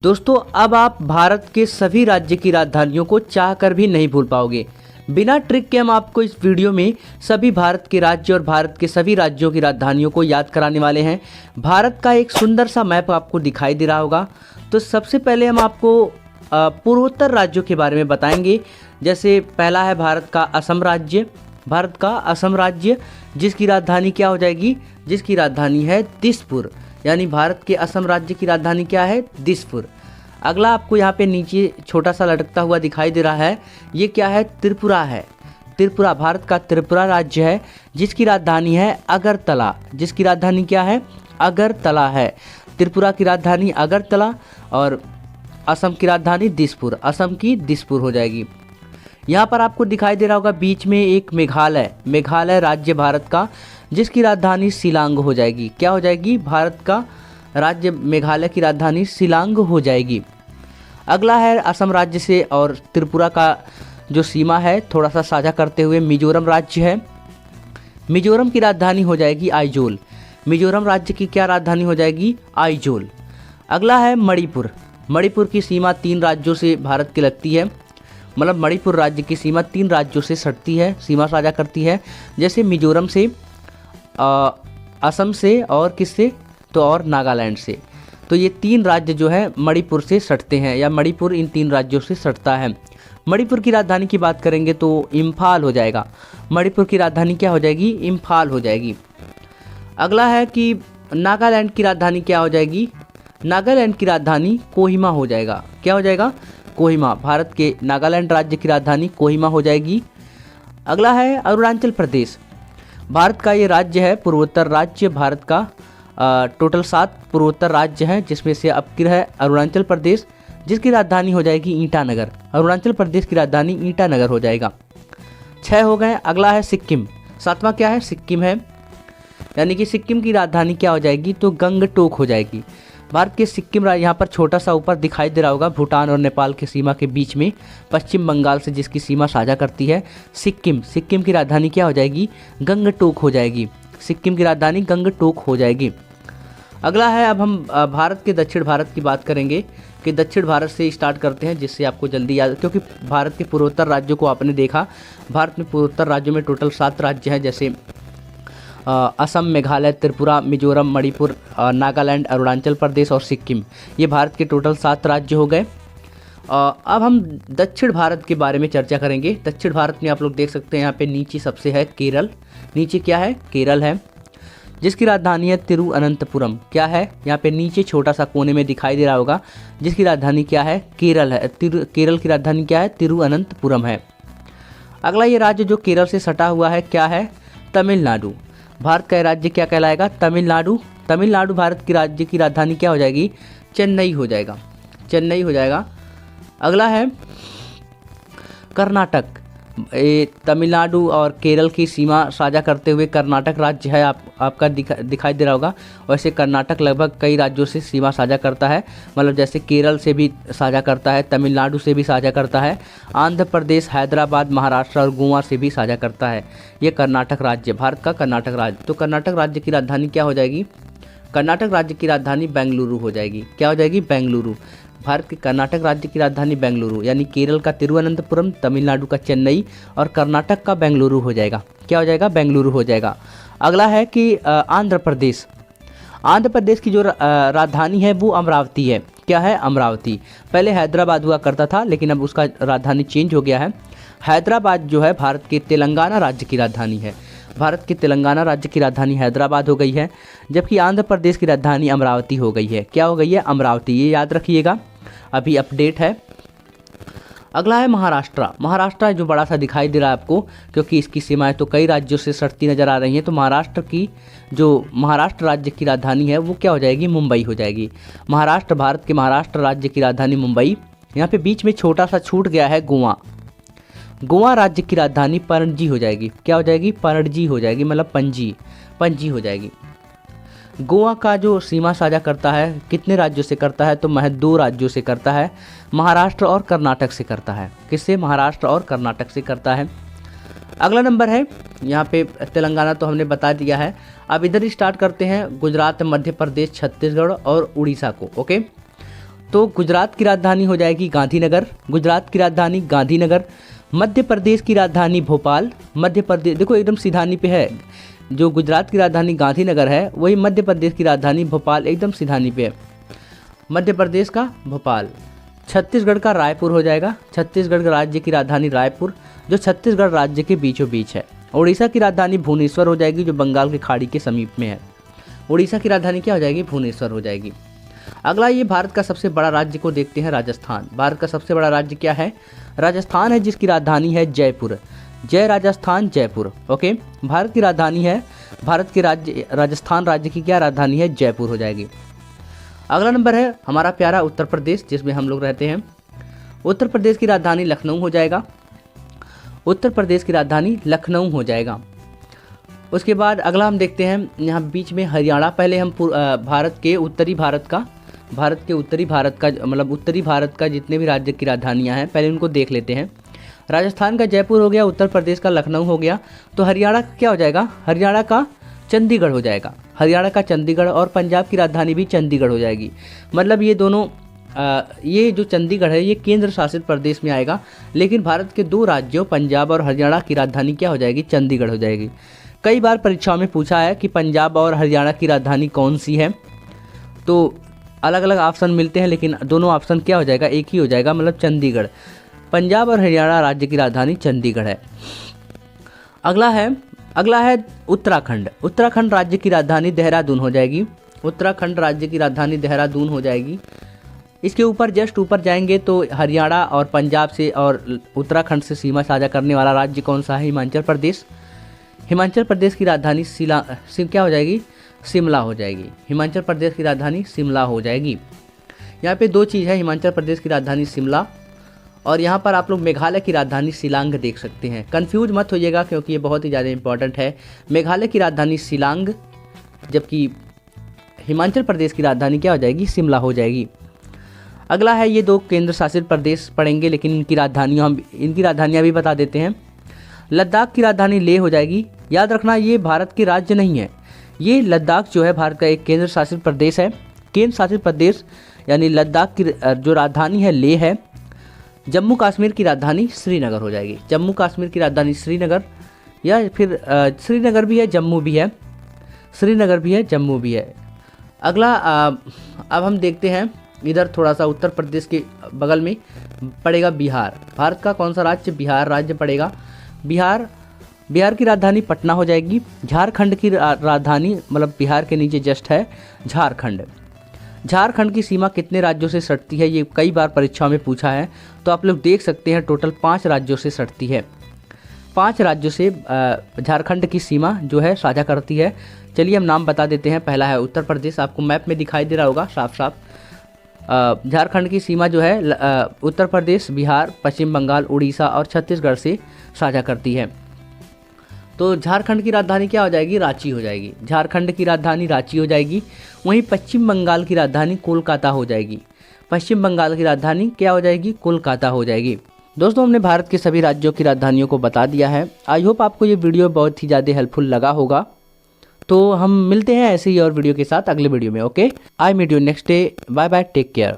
दोस्तों अब आप भारत के सभी राज्य की राजधानियों को चाहकर भी नहीं भूल पाओगे। बिना ट्रिक के हम आपको इस वीडियो में सभी भारत के राज्य और भारत के सभी राज्यों की राजधानियों को याद कराने वाले हैं। भारत का एक सुंदर सा मैप आपको दिखाई दे रहा होगा। तो सबसे पहले हम आपको पूर्वोत्तर राज्यों के बारे में बताएंगे। जैसे पहला है भारत का असम राज्य। भारत का असम राज्य जिसकी राजधानी क्या हो जाएगी, जिसकी राजधानी है दिसपुर। यानी भारत के असम राज्य की राजधानी क्या है, दिसपुर। अगला आपको यहाँ पे नीचे छोटा सा लटकता हुआ दिखाई दे रहा है, ये क्या है, त्रिपुरा है। त्रिपुरा भारत का त्रिपुरा राज्य है जिसकी राजधानी है अगरतला। जिसकी राजधानी क्या है, अगरतला है। त्रिपुरा की राजधानी अगरतला और असम की राजधानी दिसपुर। असम की दिसपुर हो जाएगी। यहाँ पर आपको दिखाई दे रहा होगा बीच में एक मेघालय। मेघालय राज्य भारत का जिसकी राजधानी शिलांग हो जाएगी। क्या हो जाएगी, भारत का राज्य मेघालय की राजधानी शिलांग हो जाएगी। अगला है असम राज्य से और त्रिपुरा का जो सीमा है थोड़ा सा साझा करते हुए मिजोरम राज्य है। मिजोरम की राजधानी हो जाएगी आइजोल। मिजोरम राज्य की क्या राजधानी हो जाएगी, आइजोल। अगला है मणिपुर। मणिपुर की सीमा 3 राज्यों से भारत की लगती है। मतलब मणिपुर राज्य की सीमा 3 राज्यों से सटती है, सीमा साझा करती है। जैसे मिजोरम से, असम से और किससे, तो और नागालैंड से। तो ये 3 राज्य जो है मणिपुर से सटते हैं, या मणिपुर इन 3 राज्यों से सटता है। मणिपुर की राजधानी की बात करेंगे तो इम्फाल हो जाएगा। मणिपुर की राजधानी क्या हो जाएगी, इम्फाल हो जाएगी। अगला है कि नागालैंड की राजधानी क्या हो जाएगी, नागालैंड की राजधानी कोहिमा हो जाएगा। क्या हो जाएगा, कोहिमा। भारत के नागालैंड राज्य की राजधानी कोहिमा हो जाएगी। अगला है अरुणाचल प्रदेश। भारत का ये राज्य है, पूर्वोत्तर राज्य। भारत का टोटल 7 पूर्वोत्तर राज्य हैं, जिसमें से अब है अरुणाचल प्रदेश जिसकी राजधानी हो जाएगी ईटानगर। अरुणाचल प्रदेश की राजधानी ईटानगर हो जाएगा। 6 हो गए। अगला है सिक्किम। 7वां क्या है, सिक्किम है। यानी कि सिक्किम की राजधानी क्या हो जाएगी, तो गंगटोक हो जाएगी। भारत के सिक्किम यहाँ पर छोटा सा ऊपर दिखाई दे रहा होगा, भूटान और नेपाल की सीमा के बीच में पश्चिम बंगाल से जिसकी सीमा साझा करती है सिक्किम। सिक्किम की राजधानी क्या हो जाएगी, गंगटोक हो जाएगी। सिक्किम की राजधानी गंगटोक हो जाएगी। अगला है, अब हम भारत के दक्षिण भारत की बात करेंगे कि दक्षिण भारत से स्टार्ट करते हैं जिससे आपको जल्दी याद, क्योंकि भारत के पूर्वोत्तर राज्यों को आपने देखा। भारत में पूर्वोत्तर राज्यों में टोटल 7 राज्य हैं, जैसे असम, मेघालय, त्रिपुरा, मिजोरम, मणिपुर, नागालैंड, अरुणाचल प्रदेश और सिक्किम। ये भारत के टोटल 7 राज्य हो गए। अब हम दक्षिण भारत के बारे में चर्चा करेंगे। दक्षिण भारत में आप लोग देख सकते हैं यहाँ पे नीचे सबसे है केरल। नीचे क्या है, केरल है जिसकी राजधानी है तिरुअनंतपुरम। क्या है, यहाँ पे नीचे छोटा सा कोने में दिखाई दे रहा होगा, जिसकी राजधानी क्या है, केरल है। केरल की राजधानी क्या है, तिरुअनंतपुरम है। अगला ये राज्य जो केरल से सटा हुआ है क्या है, तमिलनाडु। भारत का राज्य क्या कहलाएगा, तमिलनाडु। तमिलनाडु भारत की राज्य की राजधानी क्या हो जाएगी, चेन्नई हो जाएगा। चेन्नई हो जाएगा। अगला है कर्नाटक। तमिलनाडु और केरल की सीमा साझा करते हुए कर्नाटक राज्य है, आपका दिखाई दे रहा होगा। वैसे कर्नाटक लगभग कई राज्यों से सीमा साझा करता है, मतलब जैसे केरल से भी साझा करता है, तमिलनाडु से भी साझा करता है, आंध्र प्रदेश, हैदराबाद, महाराष्ट्र और गोवा से भी साझा करता है। ये कर्नाटक राज्य, भारत का कर्नाटक राज्य। तो कर्नाटक राज्य की राजधानी क्या हो जाएगी, कर्नाटक राज्य की राजधानी बेंगलुरु हो जाएगी। क्या हो जाएगी, बेंगलुरु। भारत के कर्नाटक राज्य की राजधानी बेंगलुरु, यानी केरल का तिरुवनंतपुरम, तमिलनाडु का चेन्नई और कर्नाटक का बेंगलुरु हो जाएगा। क्या हो जाएगा, बेंगलुरु हो जाएगा। अगला है कि आंध्र प्रदेश। आंध्र प्रदेश की जो राजधानी है वो अमरावती है। क्या है, अमरावती। पहले हैदराबाद हुआ करता था, लेकिन अब उसका राजधानी चेंज हो गया है। हैदराबाद जो है भारत के तेलंगाना राज्य की राजधानी है। भारत के तेलंगाना राज्य की राजधानी हैदराबाद हो गई है, जबकि आंध्र प्रदेश की राजधानी अमरावती हो गई है। क्या हो गई है, अमरावती। ये याद रखिएगा, अभी अपडेट है। अगला है महाराष्ट्र। महाराष्ट्र जो बड़ा सा दिखाई दे रहा है आपको, क्योंकि इसकी सीमाएं तो कई राज्यों से सटती नजर आ रही हैं। तो महाराष्ट्र की जो महाराष्ट्र राज्य की राजधानी है वो क्या हो जाएगी, मुंबई हो जाएगी। महाराष्ट्र, भारत के महाराष्ट्र राज्य की राजधानी मुंबई। यहाँ पे बीच में छोटा सा छूट गया है गोवा। गोवा राज्य की राजधानी पणजी हो जाएगी। क्या हो जाएगी, पणजी हो जाएगी, मतलब पणजी हो जाएगी। गोवा का जो सीमा साझा करता है कितने राज्यों से करता है, तो महज 2 राज्यों से करता है, महाराष्ट्र और कर्नाटक से करता है। किससे, महाराष्ट्र और कर्नाटक से करता है। अगला नंबर है, यहाँ पे तेलंगाना तो हमने बता दिया है। अब इधर स्टार्ट करते हैं गुजरात, मध्य प्रदेश, छत्तीसगढ़ और उड़ीसा को। ओके, तो गुजरात की राजधानी हो जाएगी गांधीनगर, गुजरात की राजधानी गांधीनगर। मध्य प्रदेश की राजधानी भोपाल, मध्य प्रदेश देखो एकदम सीधानी पे है, जो गुजरात की राजधानी गांधीनगर है वही मध्य प्रदेश की राजधानी भोपाल एकदम सीधानी पे है, मध्य प्रदेश का भोपाल। छत्तीसगढ़ का रायपुर हो जाएगा, छत्तीसगढ़ राज्य की राजधानी रायपुर जो छत्तीसगढ़ राज्य के बीचों बीच है। उड़ीसा की राजधानी भुवनेश्वर हो जाएगी जो बंगाल की खाड़ी के समीप में है। उड़ीसा की राजधानी क्या हो जाएगी? भुवनेश्वर हो जाएगी। अगला ये भारत का सबसे बड़ा राज्य को देखते हैं, राजस्थान। भारत का सबसे बड़ा राज्य क्या है? राजस्थान है, जिसकी राजधानी है जयपुर। जय राजस्थान जयपुर। ओके, भारत की राजधानी है, भारत के राज्य राजस्थान राज्य की क्या राजधानी है? जयपुर हो जाएगी। अगला नंबर है हमारा प्यारा उत्तर प्रदेश, जिसमें हम लोग रहते हैं। उत्तर प्रदेश की राजधानी लखनऊ हो जाएगा, उत्तर प्रदेश की राजधानी लखनऊ हो जाएगा। उसके बाद अगला हम देखते हैं यहाँ बीच में हरियाणा। पहले हम भारत के उत्तरी भारत का मतलब उत्तरी भारत का जितने भी राज्य की राजधानियाँ हैं पहले उनको देख लेते हैं। राजस्थान का जयपुर हो गया, उत्तर प्रदेश का लखनऊ हो गया, तो हरियाणा का क्या हो जाएगा? हरियाणा का चंडीगढ़ हो जाएगा, हरियाणा का चंडीगढ़। और पंजाब की राजधानी भी चंडीगढ़ हो जाएगी। मतलब ये दोनों ये जो चंडीगढ़ है ये केंद्र शासित प्रदेश में आएगा, लेकिन भारत के दो राज्यों पंजाब और हरियाणा की राजधानी क्या हो जाएगी? चंडीगढ़ हो जाएगी। कई बार परीक्षाओं में पूछा है कि पंजाब और हरियाणा की राजधानी कौन सी है, तो अलग अलग ऑप्शन मिलते हैं, लेकिन दोनों ऑप्शन क्या हो जाएगा? एक ही हो जाएगा, मतलब चंडीगढ़। पंजाब और हरियाणा राज्य की राजधानी चंडीगढ़ है। अगला है उत्तराखंड। उत्तराखंड राज्य की राजधानी देहरादून हो जाएगी, उत्तराखंड राज्य की राजधानी देहरादून हो जाएगी। इसके ऊपर जस्ट ऊपर जाएंगे तो हरियाणा और पंजाब से और उत्तराखंड से सीमा साझा करने वाला राज्य कौन सा है? हिमाचल प्रदेश। हिमाचल प्रदेश की राजधानी क्या हो जाएगी? शिमला हो जाएगी। हिमाचल प्रदेश की राजधानी शिमला हो जाएगी। यहाँ पे दो चीज़ है, हिमाचल प्रदेश की राजधानी शिमला और यहाँ पर आप लोग मेघालय की राजधानी शिलांग देख सकते हैं। कंफ्यूज मत होइएगा क्योंकि ये बहुत ही ज़्यादा इंपॉर्टेंट है। मेघालय की राजधानी शिलांग, जबकि हिमाचल प्रदेश की राजधानी क्या हो जाएगी? शिमला हो जाएगी। अगला है ये दो केंद्र शासित प्रदेश पढ़ेंगे, लेकिन इनकी राजधानियाँ भी बता देते हैं। लद्दाख की राजधानी लेह हो जाएगी। याद रखना ये भारत के राज्य नहीं है, ये लद्दाख जो है भारत का एक केंद्र शासित प्रदेश है। केंद्र शासित प्रदेश यानी लद्दाख की जो राजधानी है लेह है। जम्मू कश्मीर की राजधानी श्रीनगर हो जाएगी। जम्मू कश्मीर की राजधानी श्रीनगर, या फिर श्रीनगर भी है जम्मू भी है, श्रीनगर भी है जम्मू भी है। अगला अब हम देखते हैं इधर थोड़ा सा उत्तर प्रदेश के बगल में पड़ेगा बिहार। भारत का कौन सा राज्य? बिहार राज्य पड़ेगा। बिहार की राजधानी पटना हो जाएगी। झारखंड की राजधानी मतलब बिहार के नीचे जस्ट है झारखंड। झारखंड की सीमा कितने राज्यों से सटती है? ये कई बार परीक्षाओं में पूछा है, तो आप लोग देख सकते हैं टोटल 5 राज्यों से सटती है। 5 राज्यों से झारखंड की सीमा जो है साझा करती है। चलिए हम नाम बता देते हैं। पहला है उत्तर प्रदेश, आपको मैप में दिखाई दे रहा होगा साफ साफ। झारखंड की सीमा जो है उत्तर प्रदेश, बिहार, पश्चिम बंगाल, उड़ीसा और छत्तीसगढ़ से साझा करती है। तो झारखंड की राजधानी क्या हो जाएगी? रांची हो जाएगी। झारखंड की राजधानी रांची हो जाएगी। वहीं पश्चिम बंगाल की राजधानी कोलकाता हो जाएगी। पश्चिम बंगाल की राजधानी क्या हो जाएगी? कोलकाता हो जाएगी। दोस्तों, हमने भारत के सभी राज्यों की राजधानियों को बता दिया है। आई होप आपको ये वीडियो बहुत ही ज़्यादा हेल्पफुल लगा होगा। तो हम मिलते हैं ऐसे ही और वीडियो के साथ अगले वीडियो में। Okay, I meet you next day. Bye bye, take care.